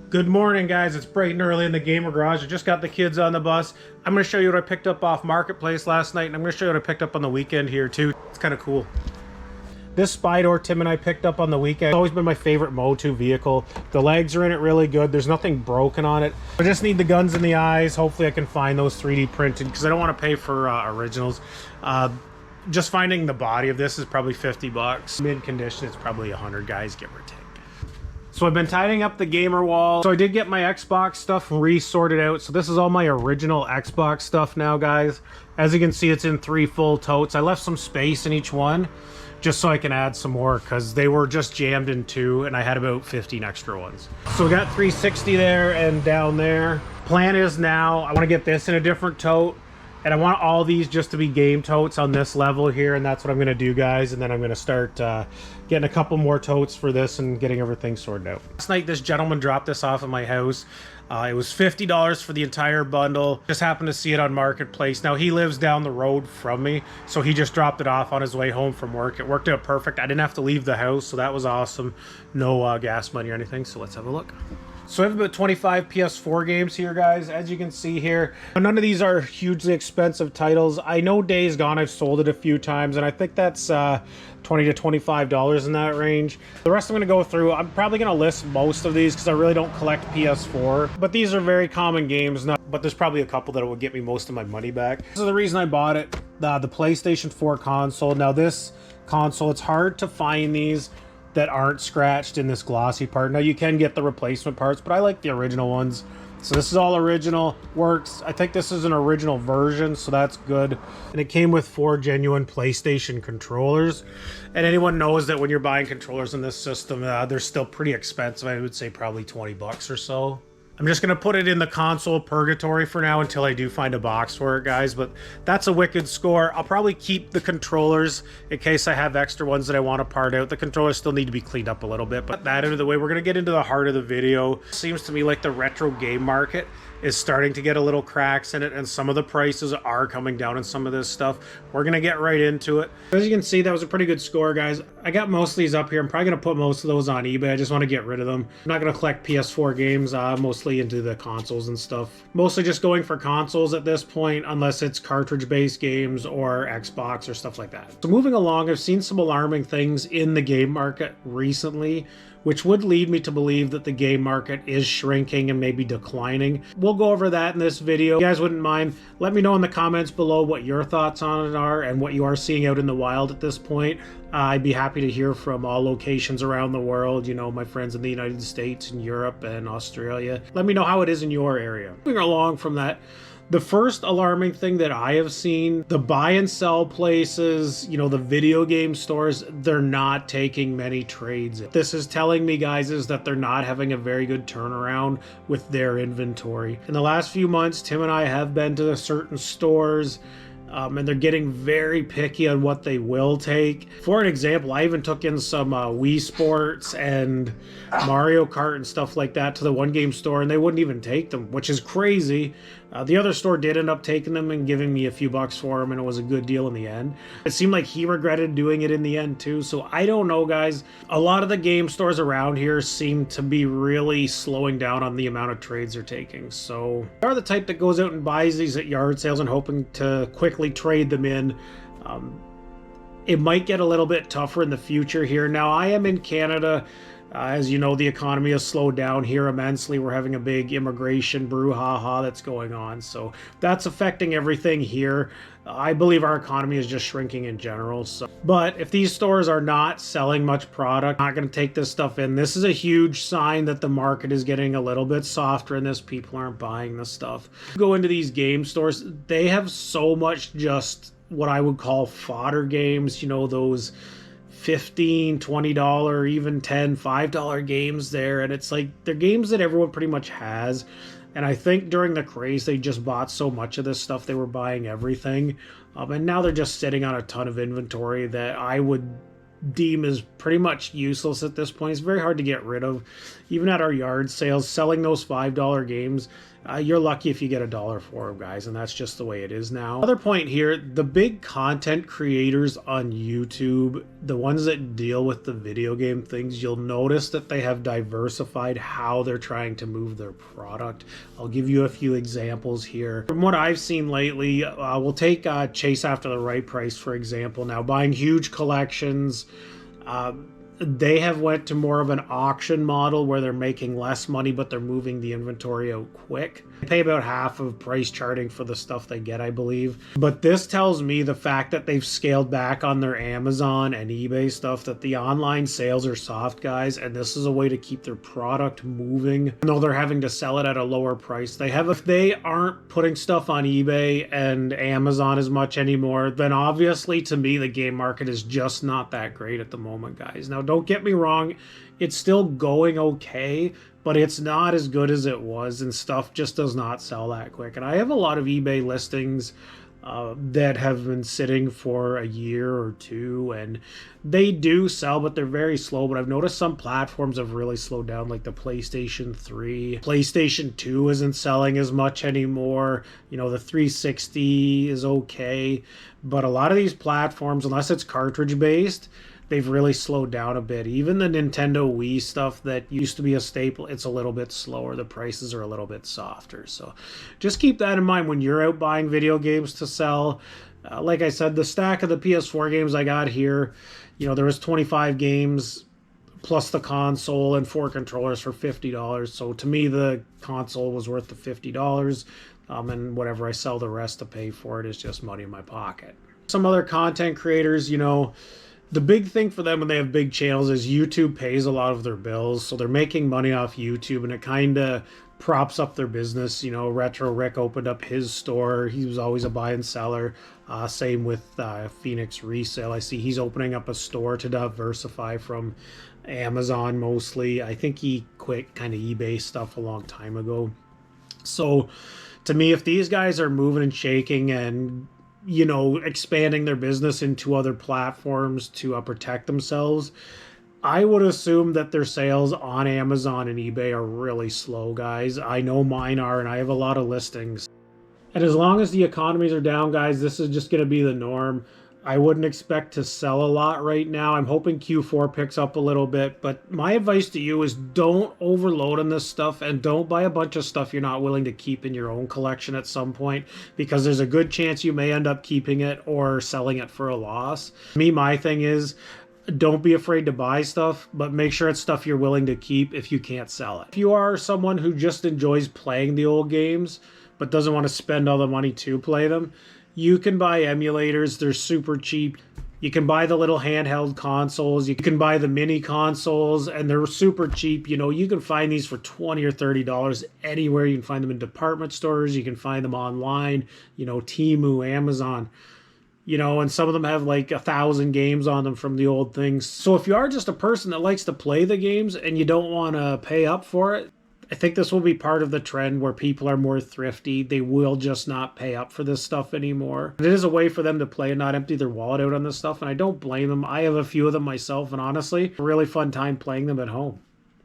Good morning, guys. It's bright and early in the gamer garage. I just got the kids on the bus. I'm going to show you what I picked up off Marketplace last night, and I'm going to show you what I picked up on the weekend here, too. It's kind of cool. This Spydor Tim and I picked up on the weekend. It's always been my favorite Motu vehicle. The legs are in it really good. There's nothing broken on it. I just need the guns in the eyes. Hopefully I can find those 3D printed because I don't want to pay for originals. Just finding the body of this is probably 50 bucks. Mid condition, it's probably 100, guys, give or take. So I've been tidying up the gamer wall. So I did get my Xbox stuff re-sorted out. So this is all my original Xbox stuff now, guys. As you can see, it's in 3 full totes. I left some space in each one just so I can add some more because they were just jammed in 2 and I had about 15 extra ones. So we got 360 there and down there. Plan is now I want to get this in a different tote. And I want all these just to be game totes on this level here, and that's what I'm going to do, guys. And then I'm going to start getting a couple more totes for this and getting everything sorted out. Last night, this gentleman dropped this off at my house. It was $50 for the entire bundle. Just happened to see it on Marketplace. Now, he lives down the road from me, so he just dropped it off on his way home from work. It worked out perfect. I didn't have to leave the house, so that was awesome. No gas money or anything, so let's have a look. So I have about 25 PS4 games here, guys. As you can see here, none of these are hugely expensive titles. I know Days Gone, I've sold it a few times, and I think that's $20 to $25 in that range. The rest I'm going to go through. I'm probably going to list most of these because I really don't collect PS4. But these are very common games, but there's probably a couple that will get me most of my money back. This is the reason I bought it, the PlayStation 4 console. Now this console, it's hard to find these that aren't scratched in this glossy part. Now you can get the replacement parts, but I like the original ones. So this is all original, works. I think this is an original version, so that's good. And it came with 4 genuine PlayStation controllers. And anyone knows that when you're buying controllers in this system, they're still pretty expensive. I would say probably 20 bucks or so. I'm just going to put it in the console purgatory for now until I do find a box for it, guys. But that's a wicked score. I'll probably keep the controllers in case I have extra ones that I want to part out. The controllers still need to be cleaned up a little bit. But that out of the way, we're going to get into the heart of the video. Seems to me like the retro game market is starting to get a little cracks in it, and some of the prices are coming down in some of this stuff. We're going to get right into it. As you can see, that was a pretty good score, guys. I got most of these up here. I'm probably going to put most of those on eBay. I just want to get rid of them. I'm not going to collect PS4 games, mostly into the consoles and stuff. Mostly just going for consoles at this point, unless it's cartridge-based games or Xbox or stuff like that. So moving along, I've seen some alarming things in the game market recently, which would lead me to believe that the game market is shrinking and maybe declining. We'll go over that in this video. If you guys wouldn't mind, let me know in the comments below what your thoughts on it are and what you are seeing out in the wild at this point. I'd be happy to hear from all locations around the world, you know, my friends in the United States and Europe and Australia. Let me know how it is in your area. Moving along from that, the first alarming thing that I have seen, the buy and sell places, you know, the video game stores, they're not taking many trades. This is telling me, guys, is that they're not having a very good turnaround with their inventory. In the last few months, Tim and I have been to certain stores, and they're getting very picky on what they will take. For an example, I even took in some Wii Sports and Mario Kart and stuff like that to the One Game store, and they wouldn't even take them, which is crazy. The other store did end up taking them and giving me a few bucks for them, and it was a good deal in the end. It seemed like he regretted doing it in the end too, so I don't know, guys. A lot of the game stores around here seem to be really slowing down on the amount of trades they're taking. So they are the type that goes out and buys these at yard sales and hoping to quickly trade them in. It might get a little bit tougher in the future here. Now, I am in Canada. As you know, the economy has slowed down here immensely. We're having a big immigration brouhaha that's going on. So that's affecting everything here. I believe our economy is just shrinking in general. But if these stores are not selling much product, not going to take this stuff in, this is a huge sign that the market is getting a little bit softer and this people aren't buying this stuff. Go into these game stores, they have so much just what I would call fodder games, you know, those $15, $20, even $10, $5 games there. And it's like, they're games that everyone pretty much has. And I think during the craze, they just bought so much of this stuff, they were buying everything. And now they're just sitting on a ton of inventory that I would deem is pretty much useless at this point. It's very hard to get rid of. Even at our yard sales, selling those $5 games, you're lucky if you get $1 for them, guys, and that's just the way it is now. Another point here, the big content creators on YouTube, the ones that deal with the video game things, you'll notice that they have diversified how they're trying to move their product. I'll give you a few examples here. From what I've seen lately, we'll take Chase After the Right Price, for example. Now, buying huge collections, they have went to more of an auction model where they're making less money, but they're moving the inventory out quick. They pay about half of price charting for the stuff they get, I believe. But this tells me the fact that they've scaled back on their Amazon and eBay stuff, that the online sales are soft, guys, and this is a way to keep their product moving. Even though they're having to sell it at a lower price, if they aren't putting stuff on eBay and Amazon as much anymore, then obviously to me the game market is just not that great at the moment, guys. Now, don't get me wrong, it's still going okay, but it's not as good as it was, and stuff just does not sell that quick. And I have a lot of eBay listings that have been sitting for a year or two, and they do sell, but they're very slow. But I've noticed some platforms have really slowed down, like the PlayStation 3. PlayStation 2 isn't selling as much anymore. You know, the 360 is okay, but a lot of these platforms, unless it's cartridge based, they've really slowed down a bit. Even the Nintendo Wii stuff that used to be a staple, it's a little bit slower. The prices are a little bit softer. So just keep that in mind when you're out buying video games to sell. Like I said, the stack of the PS4 games I got here, you know, there was 25 games plus the console and 4 controllers for $50. So to me, the console was worth the $50. And whatever I sell the rest to pay for it is just money in my pocket. Some other content creators, you know, the big thing for them when they have big channels is YouTube pays a lot of their bills. So they're making money off YouTube, and it kind of props up their business. You know, Retro Rick opened up his store. He was always a buy and seller. Same with Phoenix Resale. I see he's opening up a store to diversify from Amazon mostly. I think he quit kind of eBay stuff a long time ago. So to me, if these guys are moving and shaking and, you know, expanding their business into other platforms to protect themselves, I would assume that their sales on Amazon and eBay are really slow, guys. I know mine are, and I have a lot of listings. And as long as the economies are down, guys, this is just going to be the norm. I wouldn't expect to sell a lot right now. I'm hoping Q4 picks up a little bit, but my advice to you is don't overload on this stuff, and don't buy a bunch of stuff you're not willing to keep in your own collection at some point, because there's a good chance you may end up keeping it or selling it for a loss. My thing is, don't be afraid to buy stuff, but make sure it's stuff you're willing to keep if you can't sell it. If you are someone who just enjoys playing the old games, but doesn't want to spend all the money to play them, you can buy emulators. They're super cheap. You can buy the little handheld consoles. You can buy the mini consoles, and they're super cheap. You know, you can find these for $20 or $30 anywhere. You can find them in department stores. You can find them online, you know, Temu, Amazon, you know, and some of them have like 1,000 games on them from the old things. So if you are just a person that likes to play the games and you don't want to pay up for it, I think this will be part of the trend where people are more thrifty. They will just not pay up for this stuff anymore. It is a way for them to play and not empty their wallet out on this stuff, and I don't blame them. I have a few of them myself, and honestly, a really fun time playing them at home.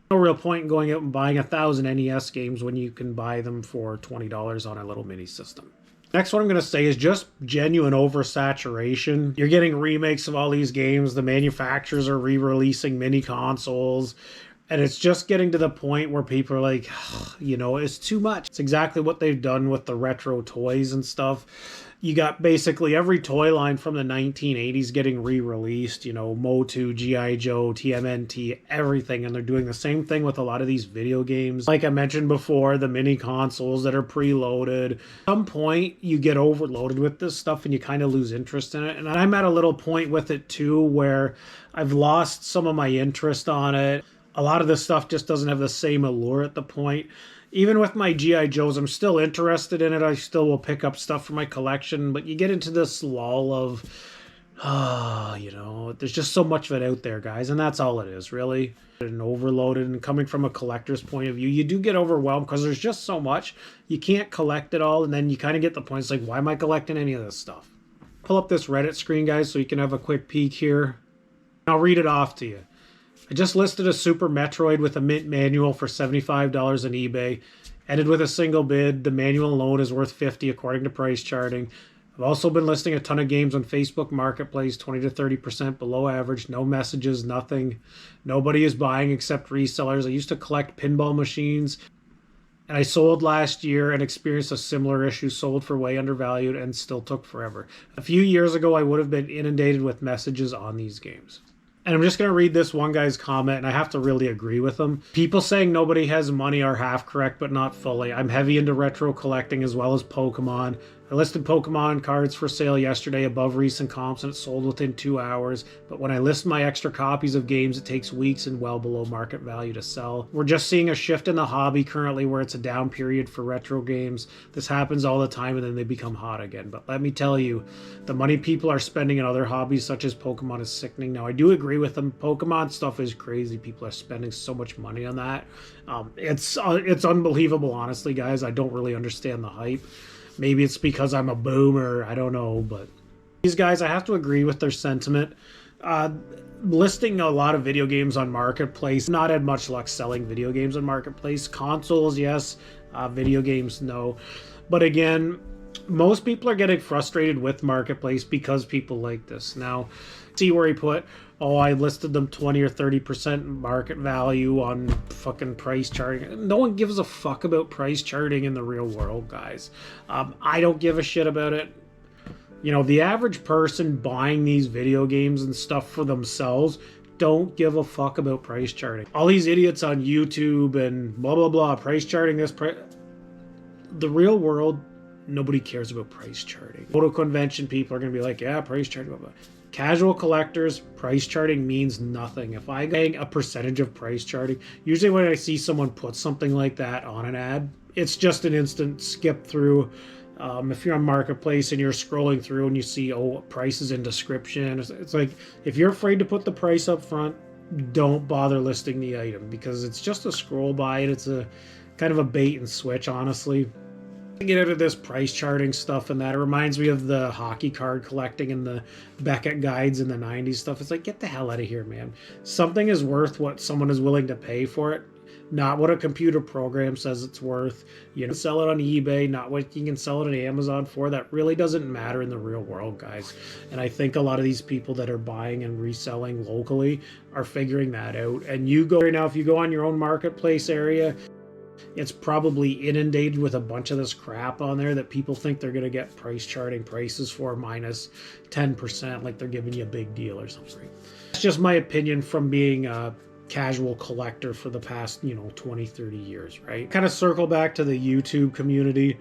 No real point in going out and buying 1,000 NES games when you can buy them for $20 on a little mini system. Next one I'm going to say is just genuine oversaturation. You're getting remakes of all these games. The manufacturers are re-releasing mini consoles. And it's just getting to the point where people are like, you know, it's too much. It's exactly what they've done with the retro toys and stuff. You got basically every toy line from the 1980s getting re-released, you know, Motu, G.I. Joe, TMNT, everything. And they're doing the same thing with a lot of these video games. Like I mentioned before, the mini consoles that are preloaded. At some point, you get overloaded with this stuff and you kind of lose interest in it. And I'm at a little point with it too where I've lost some of my interest on it. A lot of this stuff just doesn't have the same allure at the point. Even with my G.I. Joes, I'm still interested in it. I still will pick up stuff for my collection, but you get into this lull of, you know, there's just so much of it out there, guys, and that's all it is, really. And overloaded, and coming from a collector's point of view, you do get overwhelmed because there's just so much. You can't collect it all, and then you kind of get the point, it's like, why am I collecting any of this stuff? Pull up this Reddit screen, guys, so you can have a quick peek here. I'll read it off to you. I just listed a Super Metroid with a mint manual for $75 on eBay. Ended with a single bid. The manual alone is worth $50 according to price charting. I've also been listing a ton of games on Facebook Marketplace, 20 to 30% below average. No messages, nothing. Nobody is buying except resellers. I used to collect pinball machines, and I sold last year and experienced a similar issue, sold for way undervalued and still took forever. A few years ago, I would have been inundated with messages on these games. And I'm just going to read this one guy's comment, and I have to really agree with him. People saying nobody has money are half correct, but not fully. I'm heavy into retro collecting as well as Pokemon. I listed Pokemon cards for sale yesterday above recent comps, and it sold within 2 hours. But when I list my extra copies of games, it takes weeks and well below market value to sell. We're just seeing a shift in the hobby currently where it's a down period for retro games. This happens all the time and then they become hot again. But let me tell you, the money people are spending in other hobbies such as Pokemon is sickening. Now, I do agree with them. Pokemon stuff is crazy. People are spending so much money on that. It's unbelievable, honestly, guys. I don't really understand the hype. Maybe it's because I'm a boomer, I don't know, but these guys, I have to agree with their sentiment. Listing a lot of video games on Marketplace, not had much luck selling video games on Marketplace. Consoles, yes. Video games, no. But again, most people are getting frustrated with Marketplace because people like this. Now, see where he put, oh, I listed them 20 or 30% market value on fucking price charting. No one gives a fuck about price charting in the real world, guys. I don't give a shit about it. You know, the average person buying these video games and stuff for themselves don't give a fuck about price charting. All these idiots on YouTube and blah, blah, blah, price charting this, the real world, nobody cares about price charting. Photo convention people are going to be like, yeah, price charting, blah, blah. Casual collectors, price charting means nothing. If I get a percentage of price charting, usually when I see someone put something like that on an ad, it's just an instant skip through. If you're on Marketplace and you're scrolling through and you see, oh, prices in description, it's like, if you're afraid to put the price up front, don't bother listing the item because it's just a scroll by and it's a kind of a bait and switch, honestly. Get out of this price charting stuff and that. It reminds me of the hockey card collecting and the Beckett guides in the 90s stuff. It's like, get the hell out of here, man. Something is worth what someone is willing to pay for it, not what a computer program says it's worth. You know, sell it on eBay, not what you can sell it on Amazon for. That really doesn't matter in the real world, guys. And I think a lot of these people that are buying and reselling locally are figuring that out. And you go right now, if you go on your own Marketplace area, it's probably inundated with a bunch of this crap on there that people think they're going to get price charting prices for minus 10%, like they're giving you a big deal or something. It's just my opinion from being a casual collector for the past, 20, 30 years, right? Kind of circle back to the YouTube community.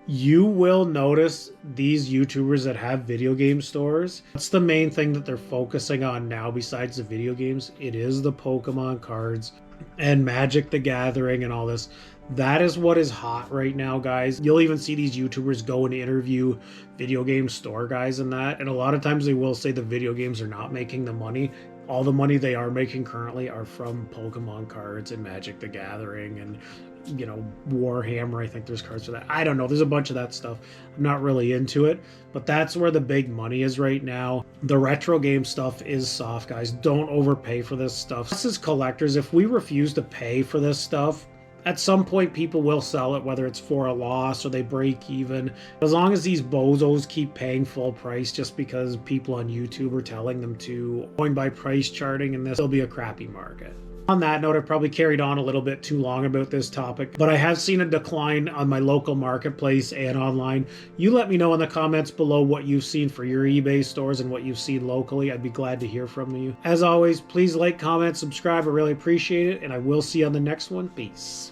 You will notice these YouTubers that have video game stores. That's the main thing that they're focusing on now besides the video games. It is the Pokemon cards and Magic the Gathering and all this. That is what is hot right now, guys. You'll even see these YouTubers go and interview video game store guys and that. And a lot of times they will say the video games are not making the money. All the money they are making currently are from Pokemon cards and Magic the Gathering and, Warhammer. I think there's cards for that. I don't know. There's a bunch of that stuff. I'm not really into it, but that's where the big money is right now. The retro game stuff is soft, guys. Don't overpay for this stuff. This is collectors. If we refuse to pay for this stuff, at some point people will sell it, whether it's for a loss or they break even. As long as these bozos keep paying full price just because people on YouTube are telling them to, going by price charting, and this will be a crappy market. On that note, I've probably carried on a little bit too long about this topic, but I have seen a decline on my local Marketplace and online. You let me know in the comments below what you've seen for your eBay stores and what you've seen locally. I'd be glad to hear from you. As always, please like, comment, subscribe. I really appreciate it, and I will see you on the next one. Peace.